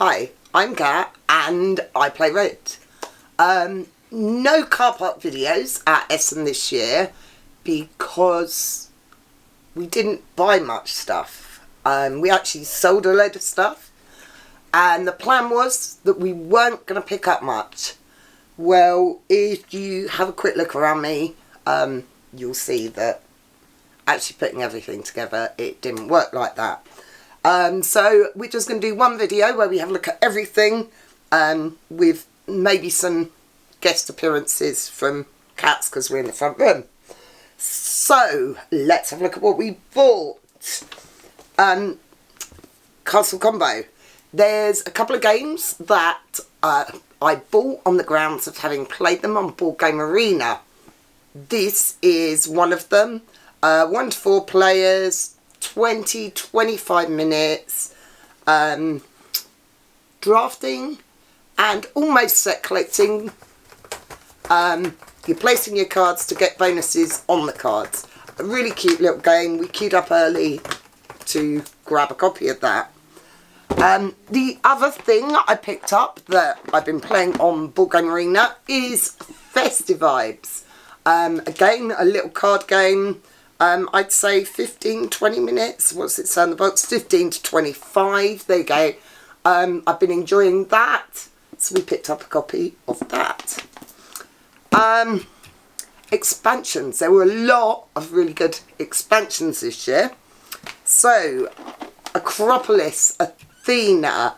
Hi, I'm Kat and I play Red. No car park videos at Essen this year because we didn't buy much stuff. We actually sold a load of stuff and the plan was that we weren't going to pick up much. Well, if you have a quick look around me, you'll see that actually putting everything together, it didn't work like that. So we're just going to do one video where we have a look at everything with maybe some guest appearances from Cats because we're in the front room. So let's have a look at what we bought. Castle Combo. There's a couple of games that I bought on the grounds of having played them on Board Game Arena. This is one of them. 1 to 4 players. 20-25 minutes, drafting and almost set collecting. You're placing your cards to get bonuses on the cards. A really cute little game. We queued up early to grab a copy of that. The other thing I picked up that I've been playing on Board Game Arena is Festivibes. Again, a little card game. I'd say 15-20 minutes. What's it say on the box? 15 to 25. There you go. I've been enjoying that. So we picked up a copy of that. Expansions. There were a lot of really good expansions this year. So, Acropolis, Athena.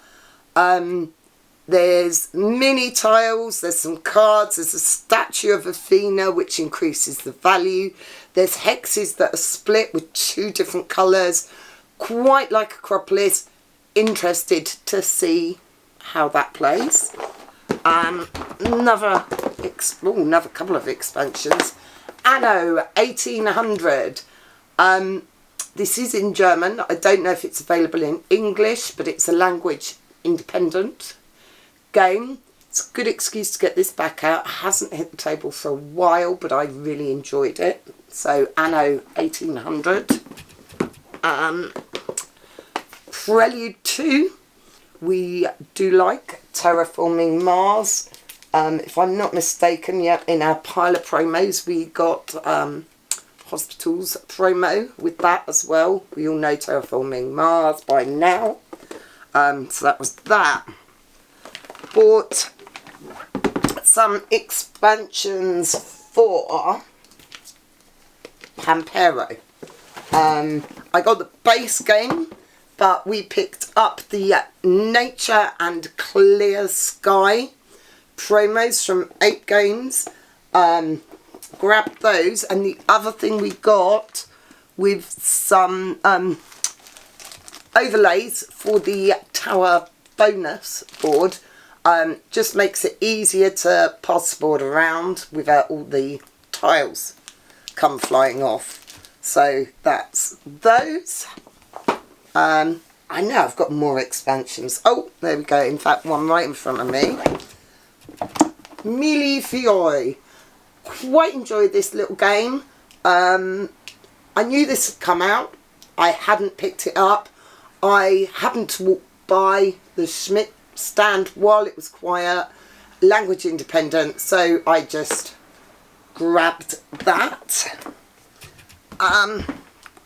There's mini tiles, there's some cards, there's a statue of Athena which increases the value. There's hexes that are split with 2 different colours. Quite like Acropolis. Interested to see how that plays. Another couple of expansions. Anno 1800. This is in German. I don't know if it's available in English, but it's a language independent game. It's a good excuse to get this back out. Hasn't hit the table for a while, but I really enjoyed it. So Anno 1800. Prelude 2. We do like Terraforming Mars. If I'm not mistaken, yet in our pile of promos we got Hospitals promo with that as well. We all know Terraforming Mars by now. So that was that. Bought some expansions for Pampero. I got the base game, but we picked up the Nature and Clear Sky promos from 8 games. Grabbed those, and the other thing we got with some overlays for the Tower bonus board. Just makes it easier to pass the board around without all the tiles come flying off. So that's those. I know I've got more expansions. Oh, there we go. In fact, one right in front of me. Millefiori. Quite enjoyed this little game. I knew this had come out. I hadn't picked it up. I happened to walk by the Schmidt stand while it was quiet, language independent, so I just grabbed that. What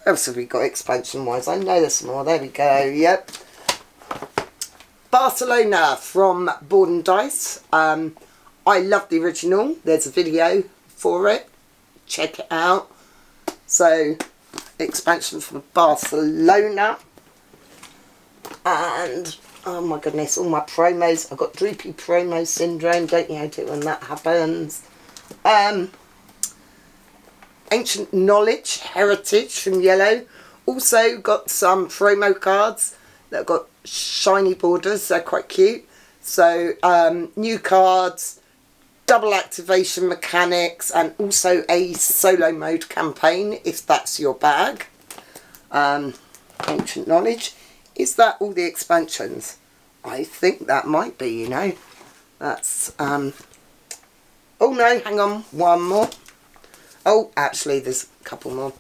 else have we got expansion wise? I know there's more. There we go. Yep. Barcelona from Board and Dice. I love the original. There's a video for it. Check it out. So, expansion from Barcelona. And oh my goodness, all my promos. I've got droopy promo syndrome. Don't you hate it when that happens? Ancient Knowledge, Heritage from Yellow. Also got some promo cards that have got shiny borders. They're quite cute. So, new cards, double activation mechanics, and also a solo mode campaign, if that's your bag. Ancient Knowledge. Is that all the expansions? I think that might be, you know. That's, oh no, hang on, one more. Oh, actually, there's a couple more.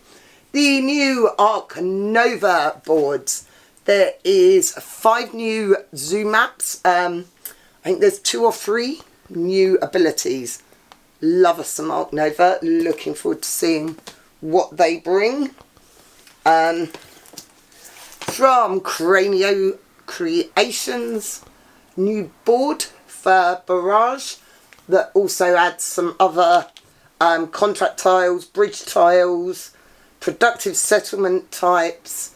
The new Arc Nova boards. There is 5 new zoo maps. I think there's 2 or 3 new abilities. Love us some Ark Nova. Looking forward to seeing what they bring. From Cranio Creations, new board for Barrage that also adds some other contract tiles, bridge tiles, productive settlement types.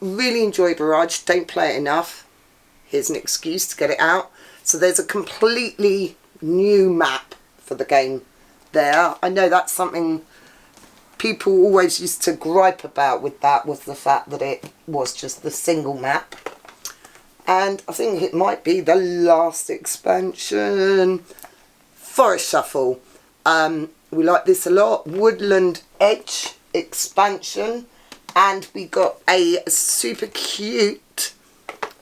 Really enjoy Barrage, don't play it enough. Here's an excuse to get it out. So there's a completely new map for the game there. I know that's something people always used to gripe about with that, was the fact that it was just the single map. And I think it might be the last expansion. Forest Shuffle. We like this a lot. Woodland Edge expansion. And we got a super cute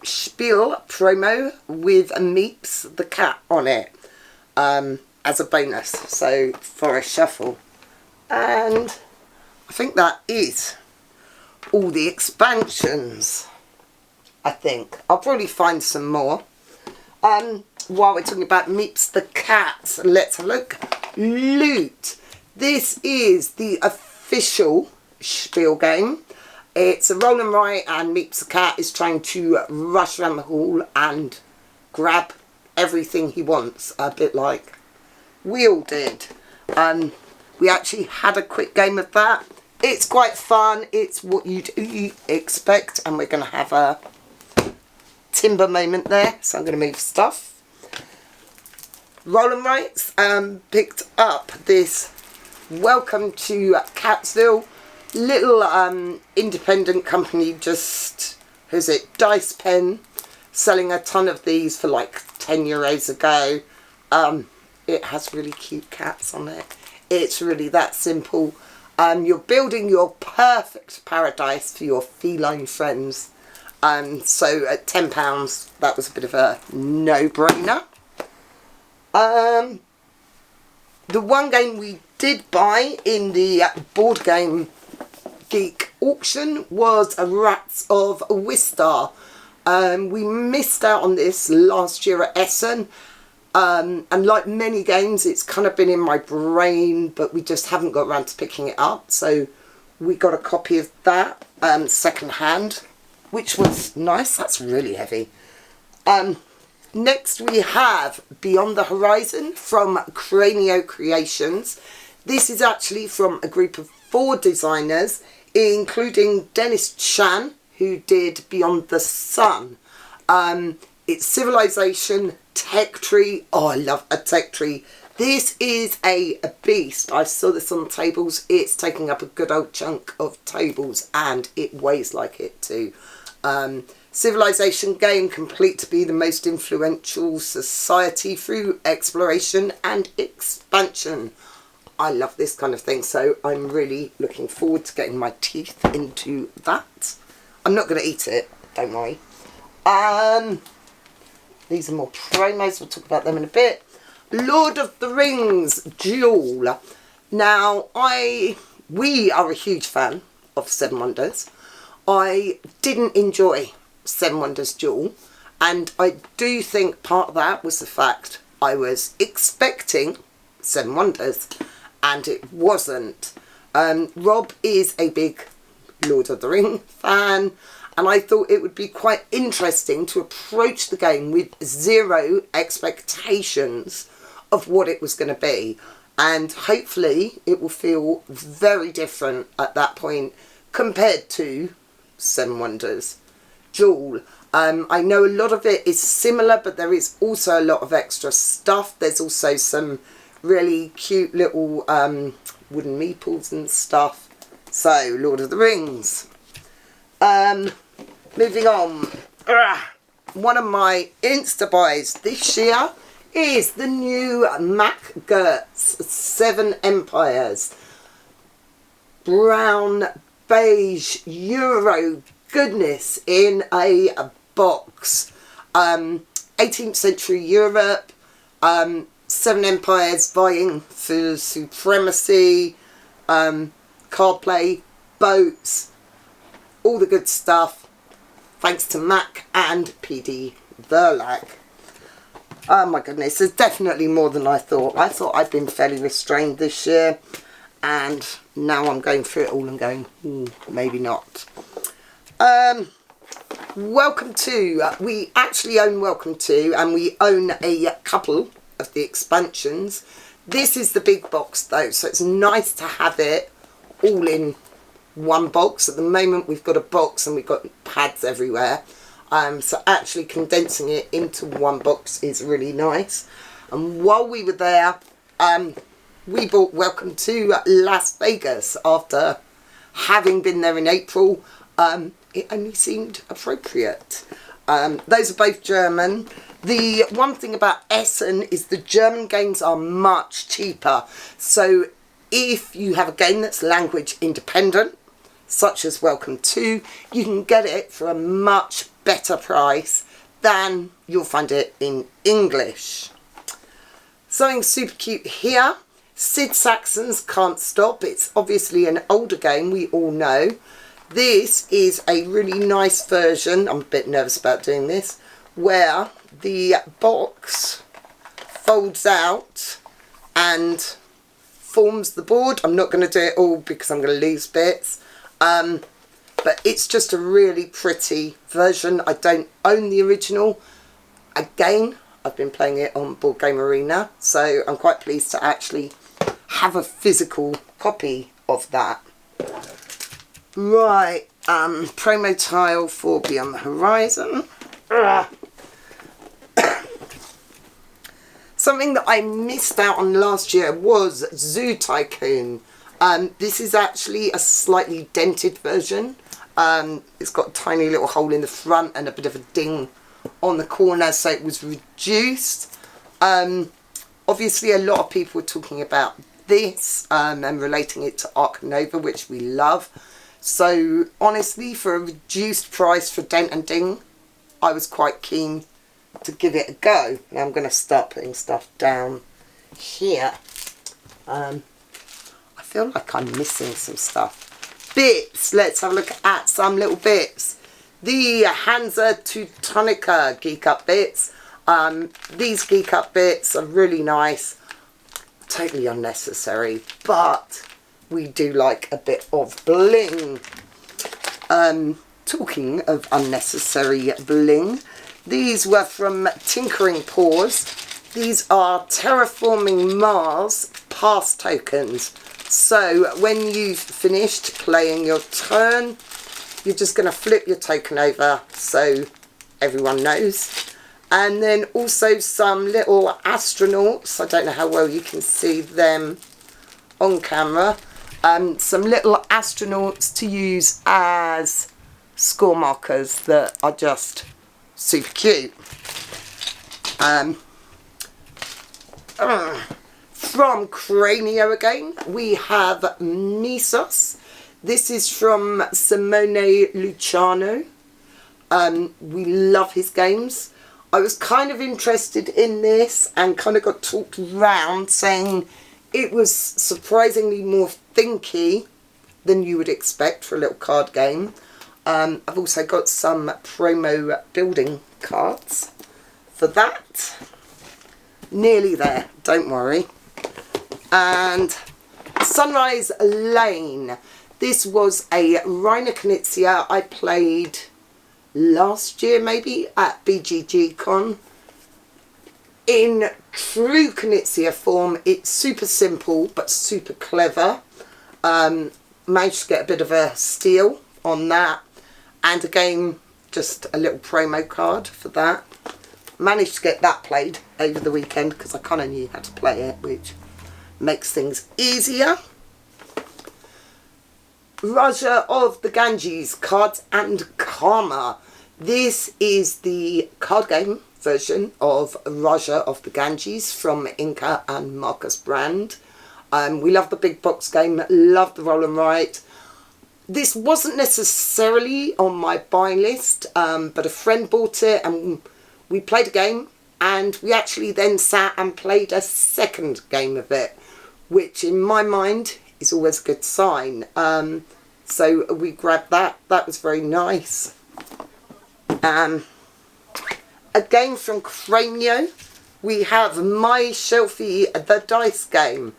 Spiel promo with a Meeps the cat on it as a bonus. So Forest Shuffle. And I think that is all the expansions. I think I'll probably find some more. While we're talking about Meeps the cat, let's have a look. Loot. This is the official Spiel game. It's a roll and write, and Meeps the cat is trying to rush around the hall and grab everything he wants, a bit like we all did. We actually had a quick game of that. It's quite fun. It's what you'd expect, and we're going to have a timber moment there, so I'm going to move stuff. Roll and Rights picked up this Welcome to Catsville, little independent company, just, who's it, Dice Pen, selling a ton of these for like €10 ago. It has really cute cats on it. It's really that simple. You're building your perfect paradise for your feline friends. So at £10, that was a bit of a no-brainer. The one game we did buy in the Board Game Geek auction was Rats of Wistar. We missed out on this last year at Essen. And like many games, it's kind of been in my brain, but we just haven't got around to picking it up. So we got a copy of that second hand, which was nice. That's really heavy. Next we have Beyond the Horizon from Cranio Creations. This is actually from a group of 4 designers, including Dennis Chan, who did Beyond the Sun. It's Civilization, Tech Tree. Oh, I love a Tech Tree. This is a beast. I saw this on the tables. It's taking up a good old chunk of tables, and it weighs like it too. Civilization game, complete to be the most influential society through exploration and expansion. I love this kind of thing, so I'm really looking forward to getting my teeth into that. I'm not going to eat it, don't worry. These are more promos, we'll talk about them in a bit. Lord of the Rings Duel. Now, we are a huge fan of Seven Wonders. I didn't enjoy Seven Wonders Duel, and I do think part of that was the fact I was expecting Seven Wonders, and it wasn't. Rob is a big Lord of the Ring fan, and I thought it would be quite interesting to approach the game with 0 expectations of what it was going to be, and hopefully it will feel very different at that point compared to Seven Wonders Duel. I know a lot of it is similar, but there is also a lot of extra stuff. There's also some really cute little wooden meeples and stuff. So, Lord of the Rings. Moving on. One of my insta-buys this year is the new Mac Gertz 7 Empires. Brown, beige, Euro goodness in a box. 18th century Europe, 7 empires vying for supremacy, card play, boats, all the good stuff. thanks to Mac and PD Verlag. Oh my goodness, there's definitely more than I thought. I thought I'd been fairly restrained this year, and now I'm going through it all and going, maybe not. Welcome to, we actually own Welcome to, and we own a couple of the expansions. This is the big box though, so it's nice to have it all in one box. At the moment we've got a box and we've got pads everywhere. So actually condensing it into one box is really nice. And while we were there, we bought Welcome to Las Vegas after having been there in April. It only seemed appropriate. Those are both German. The one thing about Essen is the German games are much cheaper. So if you have a game that's language independent, such as Welcome to, you can get it for a much better price than you'll find it in English. Something super cute here. Sid Sackson's Can't Stop. It's obviously an older game, we all know. This is a really nice version, I'm a bit nervous about doing this, where the box folds out and forms the board. I'm not going to do it all because I'm going to lose bits. But it's just a really pretty version. I don't own the original. Again, I've been playing it on Board Game Arena, so I'm quite pleased to actually have a physical copy of that. Right, promo tile for Beyond the Horizon. Something that I missed out on last year was Zoo Tycoon. This is actually a slightly dented version. It's got a tiny little hole in the front and a bit of a ding on the corner, so it was reduced. Obviously a lot of people were talking about this and relating it to Ark Nova, which we love. So honestly, for a reduced price for Dent and Ding, I was quite keen to give it a go. Now I'm going to start putting stuff down here. I feel like I'm missing some stuff. Bits, let's have a look at some little bits. The Hansa Teutonica Geek Up bits. These Geek Up bits are really nice. Totally unnecessary, but we do like a bit of bling. Talking of unnecessary bling, these were from Tinkering Paws. These are Terraforming Mars pass tokens. So when you've finished playing your turn, you're just going to flip your token over so everyone knows. And then also some little astronauts. I don't know how well you can see them on camera. Some little astronauts to use as score markers that are just super cute. From Cranio again, we have Misos. This is from Simone Luciano. We love his games. I was kind of interested in this and kind of got talked around saying it was surprisingly more thinky than you would expect for a little card game. I've also got some promo building cards for that. Nearly there, don't worry. And Sunrise Lane. This was a Reiner Knizia I played last year maybe at BGG Con. In true Knizia form, it's super simple but super clever. Managed to get a bit of a steal on that. And again, just a little promo card for that. Managed to get that played over the weekend because I kind of knew how to play it, which makes things easier. Raja of the Ganges, Cards and Karma. This is the card game version of Raja of the Ganges from Inca and Marcus Brand. We love the big box game, love the roll and write. This wasn't necessarily on my buy list, but a friend bought it and we played a game, and we actually then sat and played a second game of it, which in my mind is always a good sign. So we grabbed that. That was very nice. A game from Cranio. We have My Shelfie, the dice game.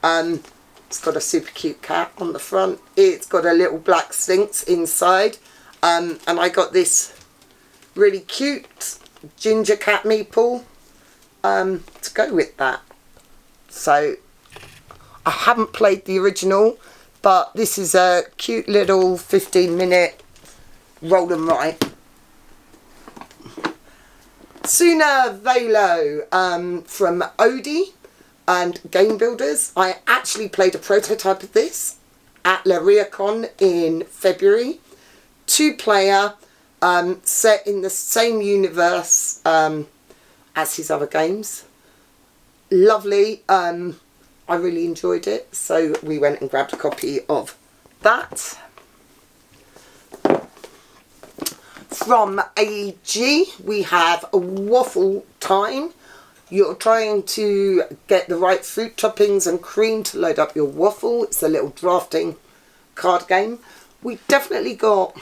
It's got a super cute cat on the front. It's got a little black sphinx inside. And I got this really cute ginger cat meeple to go with that. So I haven't played the original, but this is a cute little 15-minute roll and write. Suna Velo from Odie and Game Builders. I actually played a prototype of this at Lariacon in February. 2-player, set in the same universe as his other games. Lovely. I really enjoyed it, so we went and grabbed a copy of that. From AG, we have a Waffle Time. You're trying to get the right fruit toppings and cream to load up your waffle. It's a little drafting card game. We definitely got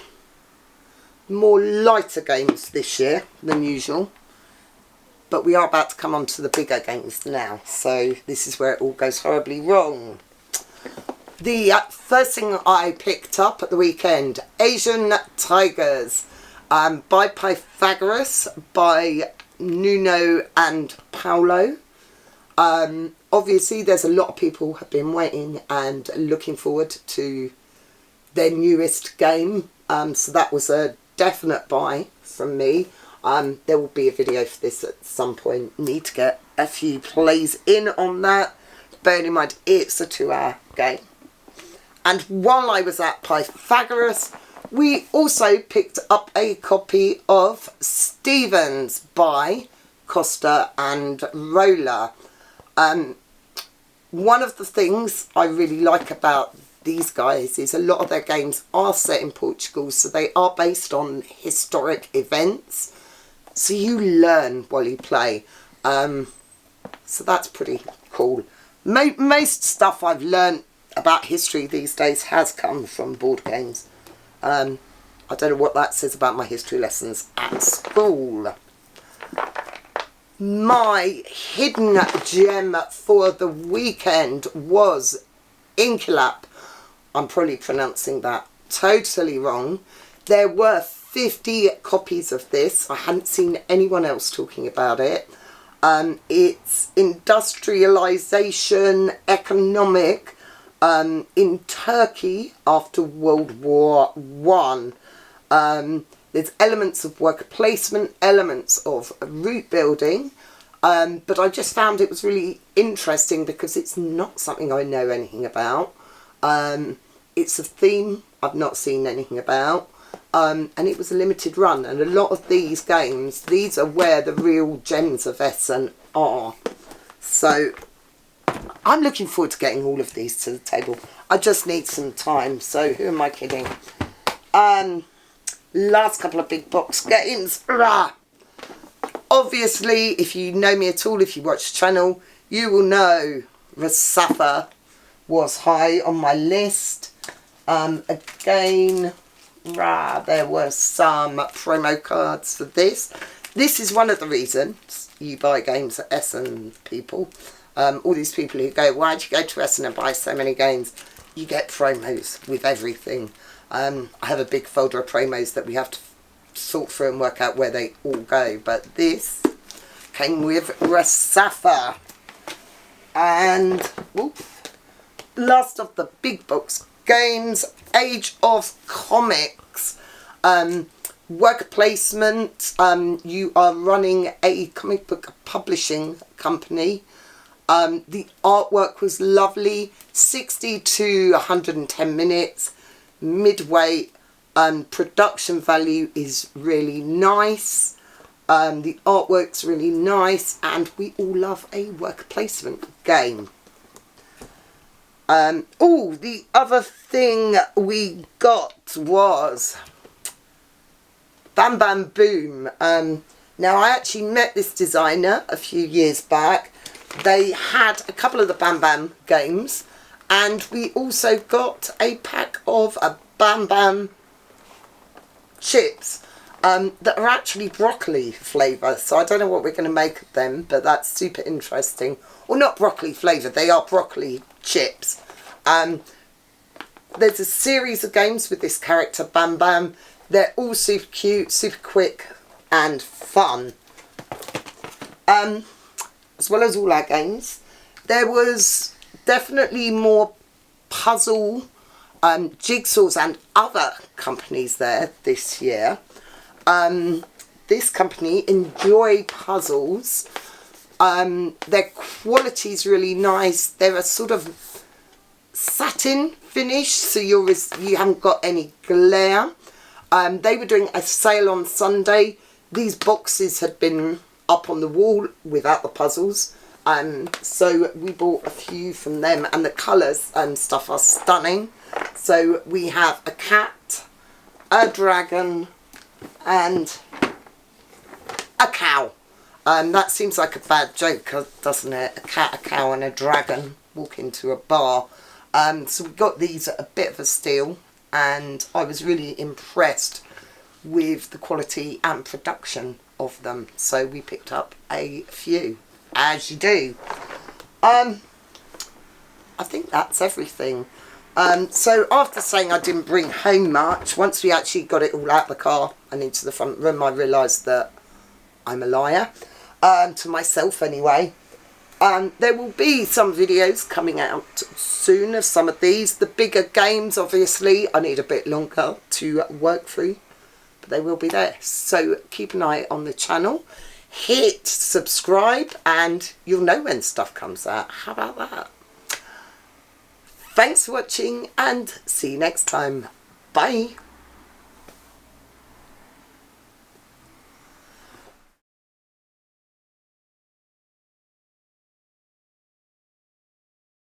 more lighter games this year than usual, but we are about to come on to the bigger games now, so this is where it all goes horribly wrong. The first thing I picked up at the weekend, Asian Tigers, by Pythagoras, by Nuno and Paolo. Obviously there's a lot of people have been waiting and looking forward to their newest game, so that was a definite buy from me. There will be a video for this at some point. Need to get a few plays in on that. Bearing in mind it's a 2-hour game. And while I was at Pythagoras, we also picked up a copy of Stevens by Costa and Roller. One of the things I really like about these guys is a lot of their games are set in Portugal, so they are based on historic events, so you learn while you play, so that's pretty cool. Most stuff I've learned about history these days has come from board games. I don't know what that says about my history lessons at school. My hidden gem for the weekend was Inkilap. I'm probably pronouncing that totally wrong. There were 50 copies of this. I hadn't seen anyone else talking about it. It's industrialization, economic, in Turkey after World War One. There's elements of worker placement, elements of route building, but I just found it was really interesting because it's not something I know anything about. It's a theme I've not seen anything about, and it was a limited run, and a lot of these games, these are where the real gems of Essen are. So I'm looking forward to getting all of these to the table. I just need some time, so who am I kidding? Last couple of big box games. Rah! Obviously, if you know me at all, if you watch the channel, you will know Rasafa was high on my list. Again, there were some promo cards for this. This is one of the reasons you buy games at Essen, people. All these people who go, why'd you go to Essen and buy so many games? You get promos with everything. I have a big folder of promos that we have to sort through and work out where they all go. But this came with Rasafa. And last of the big box games, Age of Comics. Work placement. You are running a comic book publishing company. The artwork was lovely. 60 to 110 minutes. Midweight. Production value is really nice. The artwork's really nice, and we all love a work placement game. The other thing we got was Bam Bam Boom. Now I actually met this designer a few years back. They had a couple of the Bam Bam games, and we also got a pack of Bam Bam chips. that are actually broccoli flavour. So I don't know what we're going to make of them, but that's super interesting. Or not broccoli flavour, they are broccoli chips. There's a series of games with this character, Bam Bam. They're all super cute, super quick and fun. As well as all our games, there was definitely more puzzle, jigsaws and other companies there this year. This company, Enjoy Puzzles, their quality is really nice. They're a sort of satin finish, so you haven't got any glare. They were doing a sale on Sunday. These boxes had been up on the wall without the puzzles, so we bought a few from them, and the colours and stuff are stunning. So we have a cat, a dragon and a cow. That seems like a bad joke, doesn't it? A cat, a cow and a dragon walk into a bar. So we got these at a bit of a steal, and I was really impressed with the quality and production of them. So we picked up a few, as you do. I think that's everything. So after saying I didn't bring home much, once we actually got it all out the car and into the front room, I realised that I'm a liar, to myself anyway. There will be some videos coming out soon of some of these. The bigger games, obviously, I need a bit longer to work through, but they will be there. So keep an eye on the channel. Hit subscribe and you'll know when stuff comes out. How about that? Thanks for watching and see you next time. Bye.